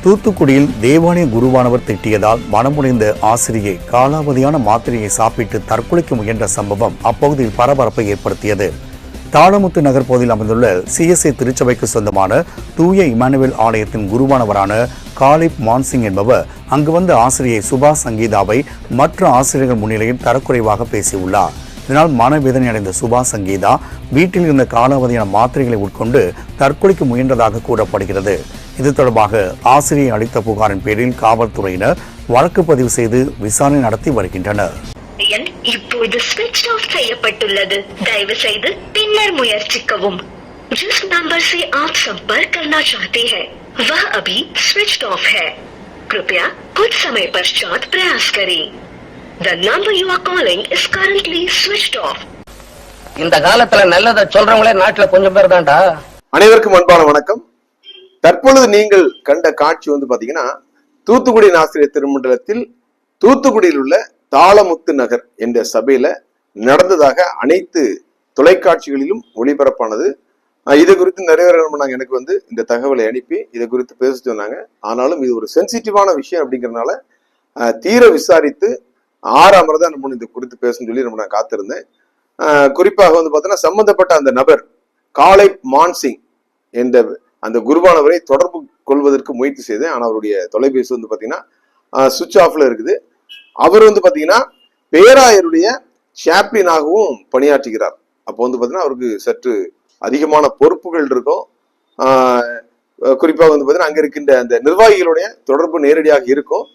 தூத்துக்குடியில் தேவாலய குருவானவர் திட்டியதால் மனமுடைந்த ஆசிரியை காலாவதியான மாத்திரையை சாப்பிட்டு தற்கொலைக்கு முயன்ற சம்பவம் அப்பகுதியில் பரபரப்பை ஏற்படுத்தியது. தாளமுத்து நகர் பகுதியில் அமைந்துள்ள CSI திருச்சபைக்கு சொந்தமான தூய இமானுவேல் ஆலயத்தின் குருவானவரான காலிப் மான்சிங் என்பவர் அங்கு வந்த ஆசிரியை சுபா சங்கீதாவை மற்ற ஆசிரியர்கள் முன்னிலையில் தரக்குறைவாக பேசியுள்ளார். இதனால் மனவேதனை அடைந்த சுபா சங்கீதா வீட்டில் இருந்த காலாவதியான மாத்திரைகளை உட்கொண்டு தற்கொலைக்கு முயன்றதாக கூறப்படுகிறது. இது தொடர்பாக ஆசிரியை அளித்த புகாரின் பேரில் காவல்துறையினர் வழக்கு பதிவு செய்து விசாரணை நடத்தி வருகின்றனர். இப்போது ஸ்விட்ச் ஆஃப் செய்யப்பட்டுள்ளது. தயவு செய்து பின்னர் முயற்சிக்கவும். जिस नंबर से आप संपर्क करना चाहते हैं वह अभी स्विच्ड ऑफ है. कृपया कुछ समय पश्चात प्रयास करें. The number you are calling is currently switched off. இந்த காலத்துல நல்லத சொல்றவங்களே நாட்டுல கொஞ்சம் பேர் தான்டா. அனைவருக்கும் அன்பான வணக்கம். தற்பொழுது நீங்கள் கண்ட காட்சி பாத்தீங்கன்னா தூத்துக்குடி ஆசிரியர் திருமண்டலத்தில் தூத்துக்குடியில் உள்ள தாளமுத்து நகர் என்ற சபையில நடந்ததாக அனைத்து தொலைக்காட்சிகளிலும் ஒளிபரப்பானது. இது குறித்து நிறைய பேர் எனக்கு இந்த தகவலை அனுப்பி இதை குறித்து பேச சொன்னாங்க. ஆனாலும் இது ஒரு சென்சிட்டிவான விஷயம் அப்படிங்கறதுனால தீர விசாரித்து 6ஆம் தான் நம்ம இது குறித்து பேசணும்னு சொல்லி நான் காத்திருந்தேன். குறிப்பாக பார்த்தீங்கன்னா சம்பந்தப்பட்ட அந்த நபர் காலிப் மான்சிங் என்ற அந்த குருவானவரை தொடர்பு கொள்வதற்கு முயற்சி செய்தேன். ஆனால் அவருடைய தொலைபேசி பாத்தீங்கன்னா சுவிட்ச் ஆஃப்ல இருக்குது. அவர் பாத்தீங்கன்னா பேராயருடைய சாப்ளினாகவும் பணியாற்றுகிறார். அப்போ பாத்தீங்கன்னா அவருக்கு சற்று அதிகமான பொறுப்புகள் இருக்கும். குறிப்பாக பாத்தீங்கன்னா அங்க இருக்கின்ற அந்த நிர்வாகிகளுடைய தொடர்பு நேரடியாக இருக்கும்.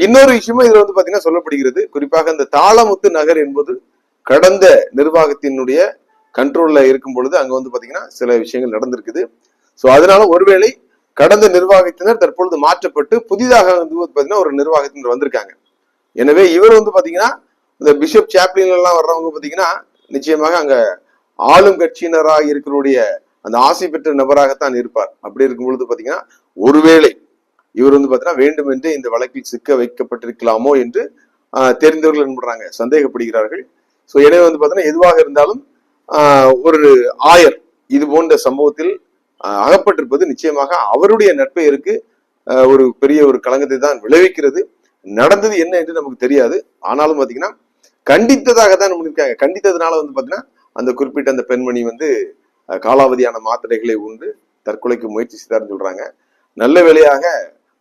இன்னொரு விஷயமும் இதுல பாத்தீங்கன்னா சொல்லப்படுகிறது. குறிப்பாக அந்த தாளமுத்து நகர் என்பது கடந்த நிர்வாகத்தினுடைய கண்ட்ரோல்ல இருக்கும் பொழுது அங்க பாத்தீங்கன்னா சில விஷயங்கள் நடந்திருக்குது. சோ அதனால ஒருவேளை கடந்த நிர்வாகத்தினர் தற்பொழுது மாற்றப்பட்டு புதிதாக பாத்தீங்கன்னா ஒரு நிர்வாகத்தினர் வந்திருக்காங்க. எனவே இவர் பாத்தீங்கன்னா இந்த பிஷப் சாப்ளின் எல்லாம் வர்றவங்க பாத்தீங்கன்னா நிச்சயமாக அங்க ஆளும் கட்சியினராக இருக்கிற அந்த ஆசை பெற்ற நபராகத்தான் இருப்பார். அப்படி இருக்கும் பொழுது பாத்தீங்கன்னா ஒருவேளை இவர் பாத்தீங்கன்னா வேண்டுமென்றே இந்த வழக்கில் சிக்க வைக்கப்பட்டிருக்கலாமோ என்று தெரிந்தவர்கள் என்பறாங்க சந்தேகப்படுகிறார்கள். சோ எனவே பாத்தீங்கன்னா எதுவாக இருந்தாலும் ஒரு ஆயர் இது போன்ற சம்பவத்தில் அகப்பட்டிருப்பது நிச்சயமாக அவருடைய நற்பெயருக்கு ஒரு பெரிய ஒரு களங்கத்தை தான் விளைவிக்கிறது. நடந்தது என்ன என்று நமக்கு தெரியாது. ஆனாலும் பாத்தீங்கன்னா கண்டித்ததாக தான் இருக்காங்க. கண்டித்ததுனால பாத்தீங்கன்னா அந்த குறிப்பிட்ட அந்த பெண்மணி காலாவதியான மாத்திரைகளை உண்டு தற்கொலைக்கு முயற்சி செய்தார்னு சொல்றாங்க. நல்ல வேளையாக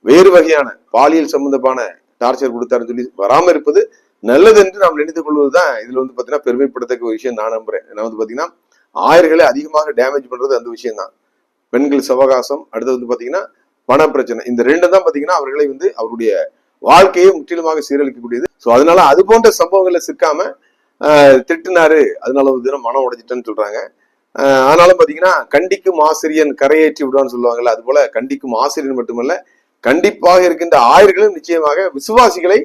வேறு வகையான பாலியல் சம்பந்தமான டார்ச்சர் கொடுத்தாருன்னு சொல்லி வராம இருப்பது நல்லது என்று நாம் நினைத்துக் கொள்வதுதான் இதுல பாத்தீங்கன்னா பெருமைப்படத்தக்க ஒரு விஷயம் நான் நம்புறேன். ஏன்னா பாத்தீங்கன்னா ஆயர்களை அதிகமாக டேமேஜ் பண்றது அந்த விஷயம் தான். பெண்கள் சவகாசம், அடுத்தது பாத்தீங்கன்னா பண பிரச்சனை, இந்த ரெண்டு தான் பாத்தீங்கன்னா அவர்களை அவருடைய வாழ்க்கையை முற்றிலுமாக சீரழிக்கக்கூடியது. சோ அதனால அது போன்ற சம்பவங்கள்ல சிக்காம திட்டினாரு, அதனால மனம் உடைச்சிட்டேன்னு சொல்றாங்க. ஆனாலும் பாத்தீங்கன்னா கண்டிக்கும் ஆசிரியன் கரையேற்றி விடுவான்னு சொல்லுவாங்கல்ல, அது போல கண்டிக்கும் ஆசிரியர் மட்டுமல்ல கண்டிப்பாக இருக்கின்ற ஆயர்களும் நிச்சயமாக விசுவாசிகளை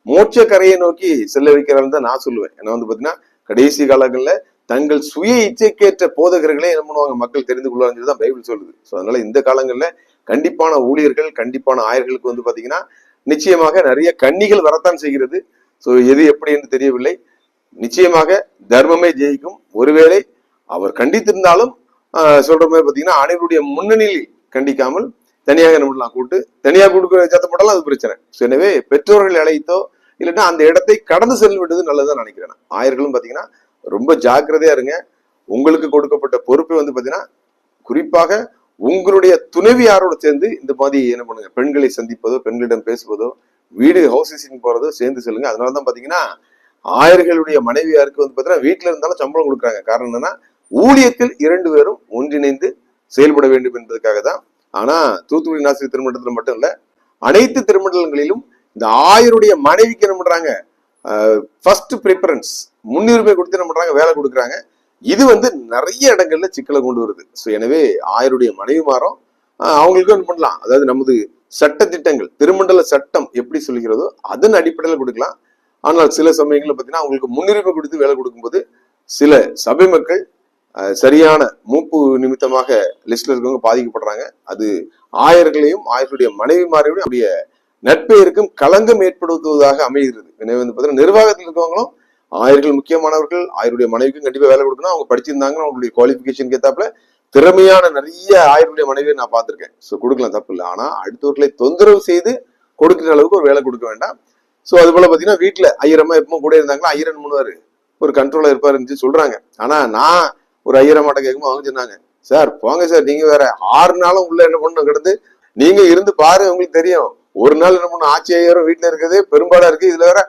மோட்ச கரையை நோக்கி செல்ல வைக்கிறான்னு தான் நான் சொல்லுவேன். ஏன்னா பாத்தீங்கன்னா கடைசி காலங்கள்ல தங்கள் சுய இச்சைக்கேற்ற போதகர்களே என்ன பண்ணுவாங்க மக்கள் தெரிந்து கொள்வாங்கன்னு தான் பைபிள் சொல்லுது. சோ அதனால இந்த காலங்கள்ல கண்டிப்பான ஊழியர்கள் கண்டிப்பான ஆயர்களுக்கு பாத்தீங்கன்னா நிச்சயமாக நிறைய கன்னிகள் வரத்தான் செய்கிறது. சோ எது எப்படி என்று தெரியவில்லை. நிச்சயமாக தர்மமே ஜெயிக்கும். ஒருவேளை அவர் கண்டித்திருந்தாலும் சொல்ற மாதிரி பாத்தீங்கன்னா அனைவருடைய முன்னணியில் கண்டிக்காமல் தனியாக நம்மளாம் கூட்டு தனியாக கொடுக்க சத்தப்பட்டாலும் அது பிரச்சனை. எனவே பெற்றோர்கள் அழைத்தோ இல்லைன்னா அந்த இடத்தை கடந்து செல்ல விட்டது நல்லதுதான் நினைக்கிறேன். ஆயர்களும் பாத்தீங்கன்னா ரொம்ப ஜாக்கிரதையா இருங்க. உங்களுக்கு கொடுக்கப்பட்ட பொறுப்பை பாத்தீங்கன்னா குறிப்பாக உங்களுடைய துணைவியாரோட சேர்ந்து இந்த மாதிரி என்ன பண்ணுங்க, பெண்களை சந்திப்பதோ பெண்களிடம் பேசுவதோ வீடு ஹவுஸ் விசிட்டிங் போறதோ சேர்ந்து செல்லுங்க. அதனாலதான் பாத்தீங்கன்னா ஆயர்களுடைய மனைவியாருக்கு பாத்தீங்கன்னா வீட்டுல இருந்தாலும் சம்பளம் கொடுக்குறாங்க. காரணம் என்னன்னா ஊழியத்தில் 2 பேரும் ஒன்றிணைந்து செயல்பட வேண்டும் என்பதற்காக தான். ஆனா தூத்துக்குடி ஆசிரியர் திருமண்டலத்துல மட்டும் இல்ல, அனைத்து திருமண்டலங்களிலும் இந்த ஆயருடைய மனைவிக்கு என்ன பண்றாங்க, ஃபர்ஸ்ட் ப்ரிஃபரன்ஸ் முன்னுரிமை கொடுத்து என்ன பண்றாங்க, வேலை கொடுக்குறாங்க. இது நிறைய இடங்கள்ல சிக்கலை கொண்டு வருது. ஸோ எனவே ஆயருடைய மனைவி மாறும் அவங்களுக்கும் என்ன பண்ணலாம், அதாவது நமது சட்ட திட்டங்கள் திருமண்டல சட்டம் எப்படி சொல்லுகிறதோ அதன் அடிப்படையில் கொடுக்கலாம். ஆனால் சில சமயங்கள்ல பாத்தீங்கன்னா அவங்களுக்கு முன்னுரிமை கொடுத்து வேலை கொடுக்கும்போது சில சபை மக்கள் சரியான மூப்பு நிமித்தமாக லிஸ்ட்ல இருக்கவங்க பாதிக்கப்படுறாங்க. அது ஆயர்களையும் ஆயர்களுடைய மனைவிமாரையும் அவருடைய நட்பெயருக்கும் களங்கம் ஏற்படுத்துவதாக அமைகிறது. எனவே பாத்தீங்கன்னா நிர்வாகத்தில் இருக்கவங்களும் ஆயர்கள் முக்கியமானவர்கள், ஆயருடைய மனைவிக்கும் கண்டிப்பா வேலை கொடுக்கணும். அவங்க படிச்சிருந்தாங்கன்னா அவங்களுடைய குவாலிபிகேஷன் ஏத்தாப்புல திறமையான நிறைய ஆயருடைய மனைவியை நான் பார்த்திருக்கேன். ஸோ கொடுக்கலாம், தப்பு இல்லை. ஆனா அடுத்தவர்களை தொந்தரவு செய்து கொடுக்கிற அளவுக்கு ஒரு வேலை கொடுக்க வேண்டாம். ஸோ அது போல பாத்தீங்கன்னா வீட்டுல ஐயரம்மா எப்பவும் கூட இருந்தாங்களா, ஐயரன் முன்னுவாரு ஒரு கண்ட்ரோலா இருப்பாருன்னு சொல்றாங்க. ஆனா நான் ஒரு ஐயரம்மாட்ட கேட்கும்போது அவங்க சொன்னாங்க, சார் போங்க சார், நீங்க வேற 6 நாளும் உள்ள என்ன பண்ணணும் கிடந்து நீங்க இருந்து பாரு, உங்களுக்கு தெரியும். ஒரு நாள் என்ன பண்ணணும், ஆட்சி ஐயரும் வீட்டுல இருக்குது பெரும்பாடா இருக்கு, இதுல வேற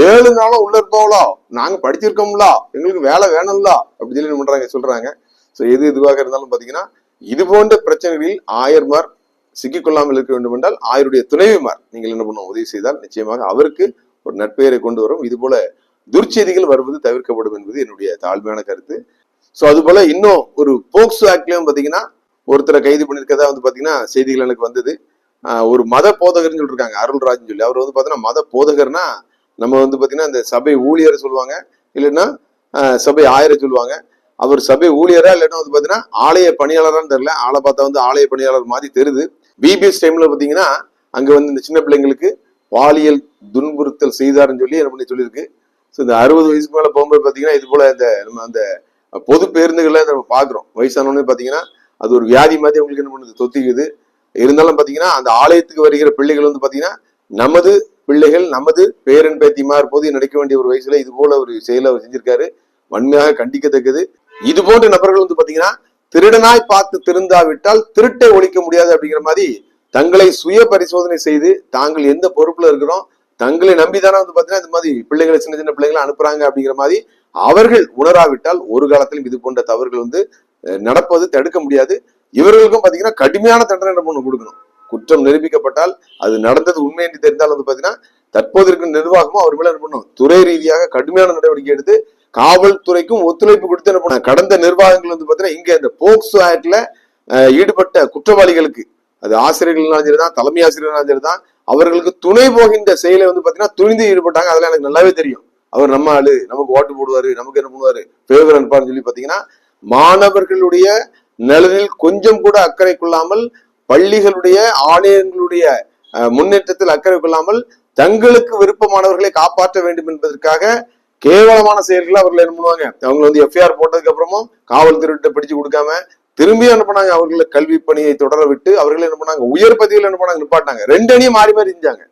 7 நாளும் உள்ள இருப்போங்களா, நாங்க படிச்சிருக்கோம்ல, எங்களுக்கு வேலை வேணும்ல அப்படி சொல்லி என்ன பண்றாங்க சொல்றாங்க. ஸோ எது இதுவாக இருந்தாலும் பாத்தீங்கன்னா இது போன்ற பிரச்சனைகளில் ஆயர்மார் சிக்கிக்கொள்ளாமல் இருக்க வேண்டும் என்றால் ஆயருடைய துணைவிமார் நீங்கள் என்ன பண்ணுவோம் உதவி செய்தால் நிச்சயமாக அவருக்கு ஒரு நட்பெயரை கொண்டு வரும். இது போல துர்ச்செய்திகள் வருவது தவிர்க்கப்படும் என்பது என்னுடைய தாழ்மையான கருத்து. ஸோ அது போல இன்னும் ஒரு போக்சோ ஆக்ட்லயும் பாத்தீங்கன்னா ஒருத்தரை கைது பண்ணிருக்கதா பாத்தீங்கன்னா செய்திகள் எனக்கு வந்தது. ஒரு மத போதகர்னு சொல்லிருக்காங்க, அருள்ராஜ்னு சொல்லி. அவர் பாத்தீங்கன்னா மத போதகர்னா நம்ம பாத்தீங்கன்னா இந்த சபை ஊழியரை சொல்லுவாங்க, இல்லைன்னா சபை ஆயரை சொல்லுவாங்க. அவர் சபை ஊழியரா இல்லைன்னா பாத்தீங்கன்னா ஆலய பணியாளரான்னு தெரியல, ஆளை பார்த்தா ஆலய பணியாளர் மாதிரி தெரியுது. பிபிஎஸ் டைம்ல பாத்தீங்கன்னா அங்க இந்த சின்ன பிள்ளைங்களுக்கு பாலியல் துன்புறுத்தல் செய்தாருன்னு சொல்லி என்ன பண்ணி சொல்லியிருக்கு. ஸோ இந்த 60 வயசுக்கு மேல போகும்போது பாத்தீங்கன்னா இது போல இந்த நம்ம அந்த பொது பேருந்துகளை நம்ம பாக்குறோம். வயசானவனே பாத்தீங்கன்னா அது ஒரு வியாதி மாதிரி அவங்களுக்கு என்ன பண்ணுது, தொத்திக்குது. இருந்தாலும் பாத்தீங்கன்னா அந்த ஆலயத்துக்கு வருகிற பிள்ளைகள் பாத்தீங்கன்னா நமது பிள்ளைகள், நமது பேரன் பேத்திமார் போது நடிக்க வேண்டிய ஒரு வயசுல இது போல ஒரு செயலை அவர் செஞ்சிருக்காரு. வன்மையாக கண்டிக்கத்தக்கது. இது போன்ற நபர்கள் பாத்தீங்கன்னா திருடனாய் பார்த்து திருந்தாவிட்டால் திருட்டை ஒழிக்க முடியாது அப்படிங்கிற மாதிரி தங்களை சுய பரிசோதனை செய்து தாங்கள் எந்த பொறுப்புல இருக்கிறோம், தங்களை நம்பிதானே பாத்தீங்கன்னா இந்த மாதிரி பிள்ளைகளை சின்ன சின்ன பிள்ளைகளை அனுப்புறாங்க அப்படிங்கிற மாதிரி அவர்கள் உணராவிட்டால் ஒரு காலத்திலும் இது போன்ற தவறுகள் நடப்பது தடுக்க முடியாது. இவர்களுக்கும் பாத்தீங்கன்னா கடுமையான தண்டனை என்ன பண்ண கொடுக்கணும். குற்றம் நிரூபிக்கப்பட்டால் அது நடந்தது உண்மை என்று தெரிந்தால் பாத்தீங்கன்னா தற்போது இருக்கிற நிர்வாகமும் அவர் மேல என்ன பண்ணும், துறை ரீதியாக கடுமையான நடவடிக்கை எடுத்து காவல்துறைக்கும் ஒத்துழைப்பு கொடுத்து என்ன பண்ண. கடந்த நிர்வாகங்கள் பாத்தீங்கன்னா இங்க இந்த போக்சோ ஆக்ட்ல ஈடுபட்ட குற்றவாளிகளுக்கு, அது ஆசிரியர்கள்னாலும் சரிதான், தலைமை ஆசிரியர்களாலும் சரிதான், அவர்களுக்கு துணை போகின்ற செயலை பாத்தீங்கன்னா துணிந்து ஈடுபட்டாங்க. அதெல்லாம் எனக்கு நல்லாவே தெரியும். அவர் நம்ம ஆளு, நமக்கு ஓட்டு போடுவாரு, நமக்கு என்ன பண்ணுவாரு, ஃபேவர் அனுப்பாருன்னு சொல்லி பாத்தீங்கன்னா மாணவர்களுடைய நலனில் கொஞ்சம் கூட அக்கறை கொள்ளாமல், பள்ளிகளுடைய ஆணையங்களுடைய முன்னேற்றத்தில் அக்கறை கொள்ளாமல் தங்களுக்கு விருப்பமானவர்களை காப்பாற்ற வேண்டும் என்பதற்காக கேவலமான செயல்களை அவர்கள் என்ன பண்ணுவாங்க. அவங்க எஃப்ஐஆர் போட்டதுக்கு அப்புறமும் காவல்துறையிட்ட பிடிச்சு கொடுக்காம திரும்பி என்ன பண்ணாங்க, அவர்களை கல்வி பணியை தொடர விட்டு அவர்கள் என்ன பண்ணாங்க, உயர் பதவியில் என்ன பண்ணாங்க நிப்பாட்டாங்க. 2 அணியும் மாறி மாறி செஞ்சாங்க.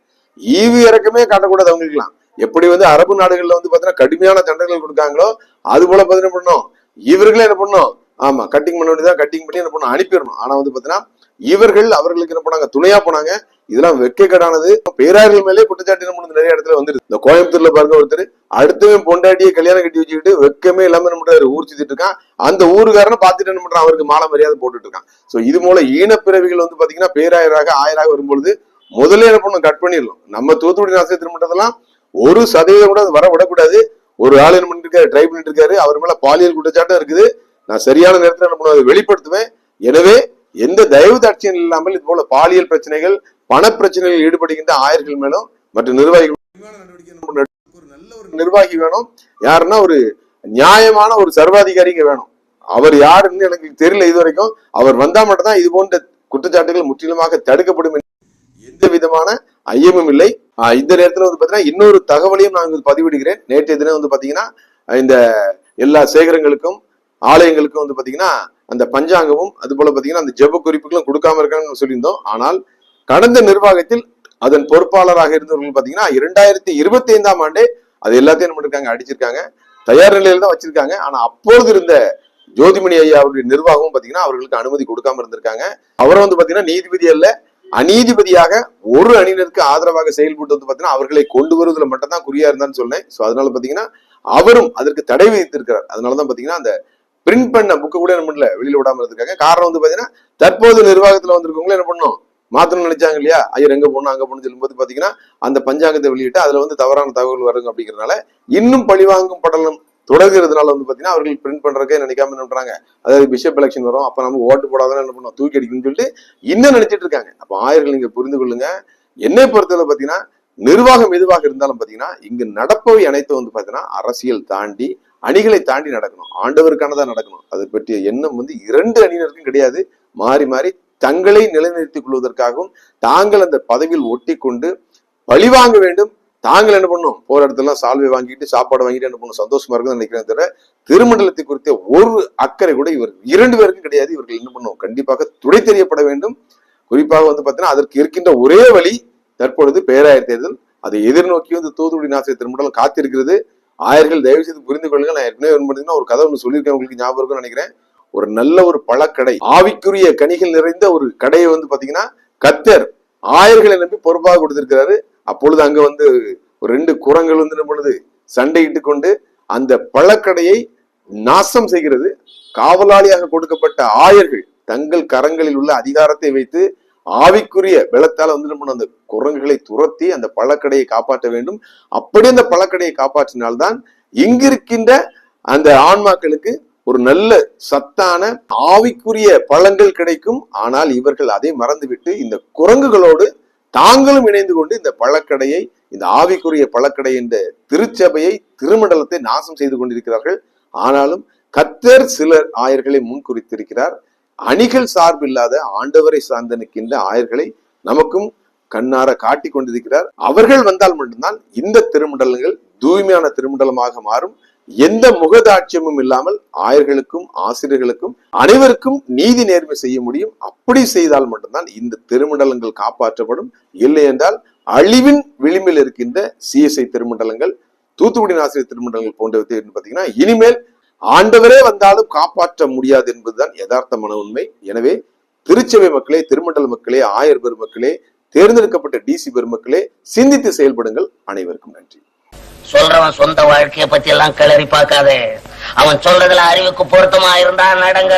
ஈவு இறக்கமே காட்டக்கூடாது அவங்களுக்குலாம். எப்படி அரபு நாடுகள்ல பாத்தீங்கன்னா கடுமையான தண்டனைகள் கொடுக்காங்களோ அது போல பாத்தீங்கன்னா பண்ணோம், இவர்களே என்ன பண்ணும், ஆமா கட்டிங் பண்ண வேண்டியதான், கட்டிங் பண்ணி என்ன பண்ணும் அனுப்பிடணும். ஆனா பாத்தீங்கன்னா இவர்கள் அவர்களுக்கு என்ன பண்ணாங்க, துணையா போனாங்க. இதெல்லாம் வெட்கக்கேடானது. பேராயர்கள் மேலே குற்றச்சாட்டு என்ன பண்ணுது நிறைய இடத்துல வந்துருது. இந்த கோயம்புத்தூர்ல பாருங்க, ஒருத்தர் அடுத்தவன் பொண்டாட்டியை கல்யாணம் கட்டி வச்சுக்கிட்டு வெக்கமே இல்லாம என்ன பண்றாரு, ஊர் சுத்திட்டு இருக்கான். அந்த ஊருக்காரனை பார்த்துட்டு என்ன பண்றான், அவருக்கு மாலை மரியாதை போட்டுட்டு இருக்கான். சோ இது போல ஈனப்பிறவிகள் பாத்தீங்கன்னா பேராயராக ஆயராக வரும்பொழுது முதல்ல என்ன பண்ணும், கட் பண்ணிடலாம். நம்ம தூத்துக்குடி நாசிய திருமணத்தெல்லாம் 1% கூட வர விடக்கூடாது. ஒரு ஆள் என்ன பண்ணிட்டு இருக்காரு, ட்ரை பண்ணிட்டு இருக்காரு, அவர் மேல பாலியல் குற்றச்சாட்டம் இருக்குது. நான் சரியான நேரத்தில் என்ன பண்ணுவேன், வெளிப்படுத்துவேன். எனவே எந்த தயவு தாட்சியம் இல்லாமல் இது போல பாலியல் பிரச்சனைகள், பண பிரச்சனைகள் ஈடுபடுகின்ற ஆயர்கள் மேலும் மற்ற நிர்வாகிகள் ஒரு நல்ல ஒரு நிர்வாகி வேணும். யாருன்னா ஒரு நியாயமான ஒரு சர்வாதிகாரிங்க வேணும். அவர் யாருன்னு எனக்கு தெரியல இது வரைக்கும். அவர் வந்தா மட்டும் தான் இது போன்ற குற்றச்சாட்டுகள் முற்றிலுமாக தடுக்கப்படும், எந்த விதமான ஐயமும் இல்லை. இந்த நேரத்துல பாத்தீங்கன்னா இன்னொரு தகவலையும் நான் பதிவிடுகிறேன். நேற்றைய தினம் பாத்தீங்கன்னா இந்த எல்லா சேகரங்களுக்கும் ஆலயங்களுக்கும் பாத்தீங்கன்னா அந்த பஞ்சாங்கமும் அது போல பாத்தீங்கன்னா அந்த ஜெப குறிப்புகளும் கொடுக்காம இருக்காங்கன்னு சொல்லியிருந்தோம். ஆனால் கடந்த நிர்வாகத்தில் அதன் பொறுப்பாளராக இருந்தவர்கள் பாத்தீங்கன்னா 2025ஆம் ஆண்டே அது எல்லாத்தையும் என்ன பண்ணிருக்காங்க, அடிச்சிருக்காங்க. தயார் நிலையில தான் வச்சிருக்காங்க. ஆனா அப்பொழுது இருந்த ஜோதிமணி ஐயா அவருடைய நிர்வாகமும் பாத்தீங்கன்னா அவர்களுக்கு அனுமதி கொடுக்காம இருந்திருக்காங்க. அவரை பாத்தீங்கன்னா நீதிபதி அல்ல, அநீதிபதியாக ஒரு அணியினருக்கு ஆதரவாக செயல்பட்டு பாத்தீங்கன்னா அவர்களை கொண்டு வருவதில் மட்டும் தான் குறியா இருந்தான்னு சொன்னேன். சோ அதனால பாத்தீங்கன்னா அவரும் அதற்கு தடை விதித்திருக்கிறார். அதனாலதான் பாத்தீங்கன்னா அந்த பிரிண்ட் பண்ண புக்கு கூட என்ன பண்ணல, வெளியில விடாம இருந்திருக்காங்க. காரணம் பாத்தீங்கன்னா தற்போது நிர்வாகத்துல வந்திருக்கவங்களும் என்ன பண்ணும், மாத்தணும் நினைச்சாங்க இல்லையா, ஐயர் எங்க போகணும் அங்க போகணும்னு சொல்லும்போது பாத்தீங்கன்னா அந்த பஞ்சாங்கத்தை வெளியிட்டு அதுல தவறான தகவல் வருங்க அப்படிங்கிறதுனால இன்னும் பழிவாங்கும் படலம் தொடர்கிறதுனால பாத்தீங்கன்னா அவர்கள் பிரிண்ட் பண்றதுக்கே நினைக்காம என்ன பண்றாங்க, அதாவது பிஷப் எலெக்ஷன் வரும், அப்ப நம்ம ஓட்டு போடாதான் என்ன பண்ணுவோம், தூக்கி அடிக்கணும்னு சொல்லிட்டு இன்னும் நினைச்சிட்டு இருக்காங்க. அப்ப ஆயர்கள் நீங்க புரிந்து கொள்ளுங்க. என்னை பொறுத்தவரை பாத்தீங்கன்னா நிர்வாகம் எதுவாக இருந்தாலும் பாத்தீங்கன்னா இங்கு நடப்பவை அனைத்தும் பாத்தீங்கன்னா அரசியல் தாண்டி அணிகளை தாண்டி நடக்கணும், ஆண்டவருக்கானதான் நடக்கணும். அதை பற்றிய எண்ணம் 2 அணியினருக்கும் கிடையாது. மாறி மாறி தங்களை நிலைநிறுத்திக் கொள்வதற்காகவும் தாங்கள் அந்த பதவியில் ஒட்டி கொண்டு பழிவாங்க வேண்டும், தாங்கள் என்ன பண்ணும், போற இடத்துல சால்வை வாங்கிட்டு சாப்பாடு வாங்கிட்டு என்ன பண்ணும், சந்தோஷமா இருக்குன்னு நினைக்கிறேன். தவிர திருமண்டலத்தை குறித்த ஒரு அக்கறை கூட இவர் 2 பேருக்கும் கிடையாது. இவர்கள் என்ன பண்ணும், கண்டிப்பாக துடை தெரியப்பட வேண்டும். குறிப்பாக பாத்தீங்கன்னா அதற்கு இருக்கின்ற ஒரே வழி தற்பொழுது பேராயர் தேர்தல். அதை எதிர்நோக்கி தூத்துக்குடி நாசிரியர் திருமண்டலம் காத்திருக்கிறது. ஆயர்கள் தயவு செய்து புரிந்து கொள்ளுங்கள். நான் ஏற்கனவே ஒரு கதை ஒன்று சொல்லியிருக்கேன், உங்களுக்கு ஞாபகம் இருக்குன்னு நினைக்கிறேன். ஒரு நல்ல ஒரு பழக்கடை, ஆவிக்குரிய கனிகள் நிறைந்த ஒரு கடையை பாத்தீங்கன்னா கர்த்தர் ஆயர்களை நம்பி பொறுப்பாக கொடுத்திருக்கிறாரு. அப்பொழுது அங்க ஒரு 2 குரங்கள் என்ன பண்ணுது, சண்டையிட்டு கொண்டு அந்த பழக்கடையை நாசம் செய்கிறது. காவலாளியாக கொடுக்கப்பட்ட ஆயர்கள் தங்கள் கரங்களில் உள்ள அதிகாரத்தை வைத்து ஆவிக்குரிய பலத்தால அந்த குரங்குகளை துரத்தி அந்த பழக்கடையை காப்பாற்ற வேண்டும். அப்படி அந்த பழக்கடையை காப்பாற்றினால்தான் இங்கிருக்கின்ற அந்த ஆன்மாக்களுக்கு ஒரு நல்ல சத்தான ஆவிக்குரிய பழங்கள் கிடைக்கும். ஆனால் இவர்கள் அதை மறந்துவிட்டு இந்த குரங்குகளோடு தாங்களும் இணைந்து கொண்டு இந்த பழக்கடையை, இந்த ஆவிக்குரிய பழக்கடை என்ற திருச்சபையை, திருமண்டலத்தை நாசம் செய்து கொண்டிருக்கிறார்கள். ஆனாலும் கர்த்தர் சிலர் ஆயர்களை முன்குறித்திருக்கிறார். அணிகள் சார்பில்லாத ஆண்டவரை சார்ந்து நிற்கின்ற ஆயர்களை நமக்கும் கண்ணார காட்டி கொண்டிருக்கிறார். அவர்கள் வந்தால் மட்டும்தான் இந்த திருமண்டலங்கள் தூய்மையான திருமண்டலமாக மாறும். எந்த முகதாட்சியமும் இல்லாமல் ஆயர்களுக்கும் ஆசிரியர்களுக்கும் அனைவருக்கும் நீதி நேர்மை செய்ய முடியும். அப்படி செய்தால் மட்டும்தான் இந்த திருமண்டலங்கள் காப்பாற்றப்படும். இல்லை என்றால் அழிவின் விளிம்பில் இருக்கின்ற சிஎஸ்ஐ திருமண்டலங்கள், தூத்துக்குடி ஆசிரியர் திருமண்டலங்கள் போன்றவை பாத்தீங்கன்னா இனிமேல் ஆண்டவரே வந்தாலும் காப்பாற்ற முடியாது என்பதுதான் யதார்த்தமான உண்மை. எனவே திருச்சபை மக்களே, திருமண்டல மக்களே, ஆயர் பெருமக்களே, தேர்ந்தெடுக்கப்பட்ட டிசி பெருமக்களே, சிந்தித்து செயல்படுங்கள். அனைவருக்கும் நன்றி. சொல்றவன் சொந்த வாழ்க்கைய பத்தி எல்லாம் கிளறி பார்க்காதே. அவன் சொல்றதுல அறிவுக்கு பொருத்தமா இருந்தா நடங்க.